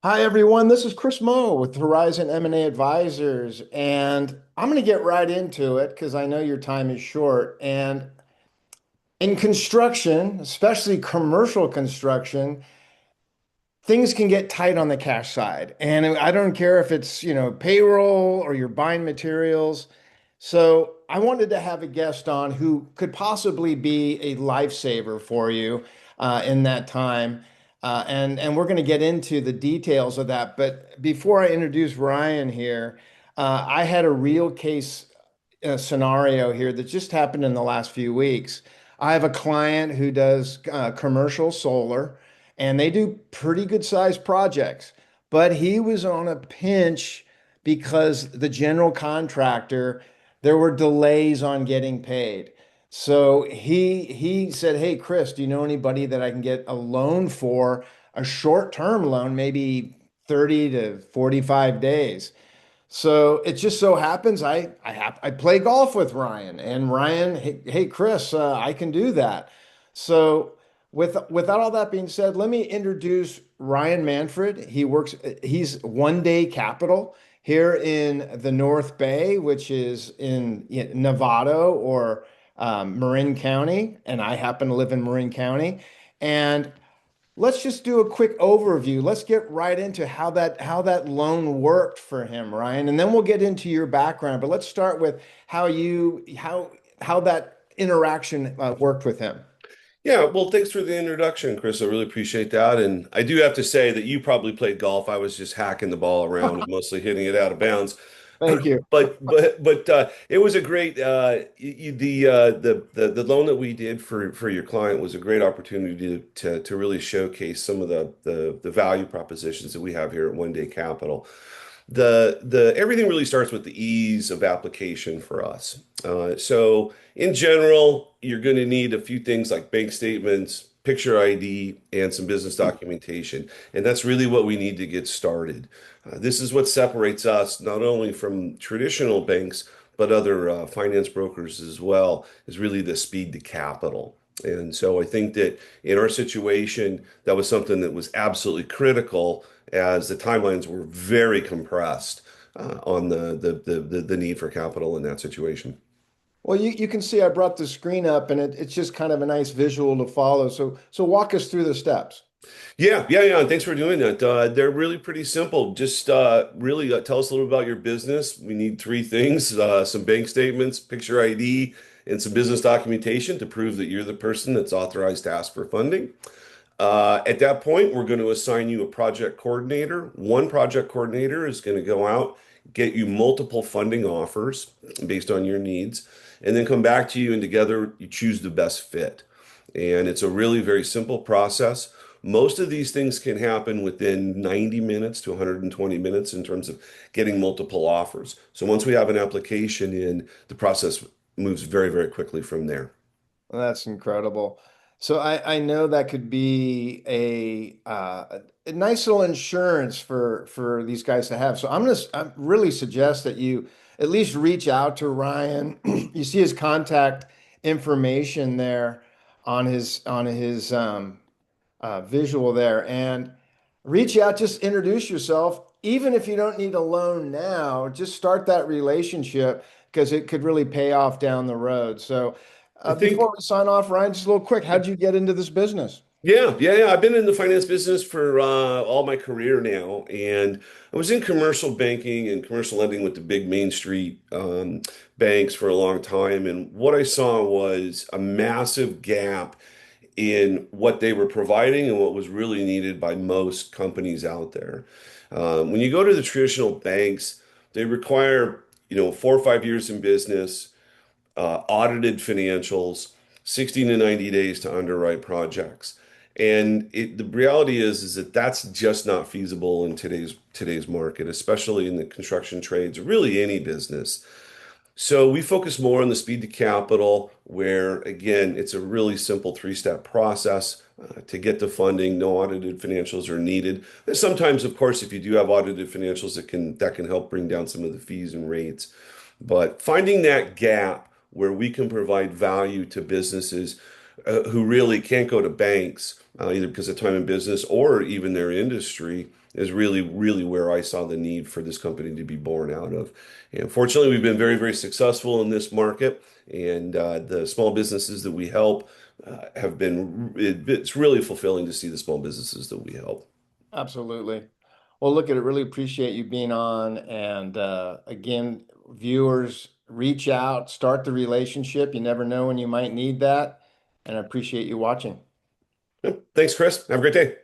Hi everyone, this is Kris Moe with Horizon M&A Advisors, and I'm going to get right into it because I know your time is short. And in construction, especially commercial construction, things can get tight on the cash side. And I don't care if it's, payroll or you're buying materials. So I wanted to have a guest on who could possibly be a lifesaver for you in that time. And we're going to get into the details of that. But before I introduce Ryan here, I had a real case scenario here that just happened in the last few weeks. I have a client who does commercial solar, and they do pretty good sized projects, but he was on a pinch because the general contractor, there were delays on getting paid. So he said, "Hey, Kris, do you know anybody that I can get a loan for, a short-term loan, maybe 30 to 45 days?" So it just so happens I play golf with Ryan, and Ryan, hey Kris, I can do that. So without all that being said, let me introduce Ryan Manfred. He's One Day Capital here in the North Bay, which is in Novato or Marin County, and I happen to live in Marin County. And let's just do a quick overview. Let's get right into how that loan worked for him, Ryan, and then we'll get into your background. But let's start with how that interaction worked with him. Yeah, well, thanks for the introduction, Chris. I really appreciate that. And I do have to say that you probably played golf. I was just hacking the ball around and mostly hitting it out of bounds. Thank you. But it was a great the loan that we did for your client was a great opportunity to really showcase some of the value propositions that we have here at One Day Capital. The everything really starts with the ease of application for us. So in general, you're going to need a few things like bank statements, picture ID, and some business documentation. And that's really what we need to get started. This is what separates us not only from traditional banks, but other finance brokers as well, is really the speed to capital. And so I think that in our situation, that was something that was absolutely critical as the timelines were very compressed on the need for capital in that situation. Well, you can see I brought the screen up, and it's just kind of a nice visual to follow. So walk us through the steps. Yeah. And thanks for doing that. They're really pretty simple. Just really tell us a little about your business. We need three things, some bank statements, picture ID, and some business documentation to prove that you're the person that's authorized to ask for funding. At that point, we're going to assign you a project coordinator. One project coordinator is going to go out, get you multiple funding offers based on your needs, and then come back to you, and together you choose the best fit. And it's a really very simple process. Most of these things can happen within 90 minutes to 120 minutes in terms of getting multiple offers. So once we have an application in, the process moves very, very quickly from there. Well, that's incredible. So I know that could be a nice little insurance for these guys to have. So I really suggest that you at least reach out to Ryan. You see his contact information there on his visual there, and reach out. Just introduce yourself. Even if you don't need a loan now, just start that relationship because it could really pay off down the road. So. I think Before we sign off, Ryan, just a little quick. How'd you get into this business? Yeah. I've been in the finance business for all my career now, and I was in commercial banking and commercial lending with the big Main Street banks for a long time. And what I saw was a massive gap in what they were providing and what was really needed by most companies out there. When you go to the traditional banks, they require, 4 or 5 years in business, audited financials, 60 to 90 days to underwrite projects. And the reality is that that's just not feasible in today's market, especially in the construction trades, or really any business. So we focus more on the speed to capital, where again, it's a really simple three-step process to get the funding. No audited financials are needed. And sometimes, of course, if you do have audited financials, that can help bring down some of the fees and rates. But finding that gap where we can provide value to businesses who really can't go to banks either because of time in business or even their industry, is really, really where I saw the need for this company to be born out of. And fortunately, we've been very, very successful in this market, and the small businesses that we help have been, it's really fulfilling to see the small businesses that we help. Absolutely. Well, look, I really appreciate you being on. And again, viewers, reach out, start the relationship. You never know when you might need that. And I appreciate you watching. Yep. Thanks, Chris. Have a great day.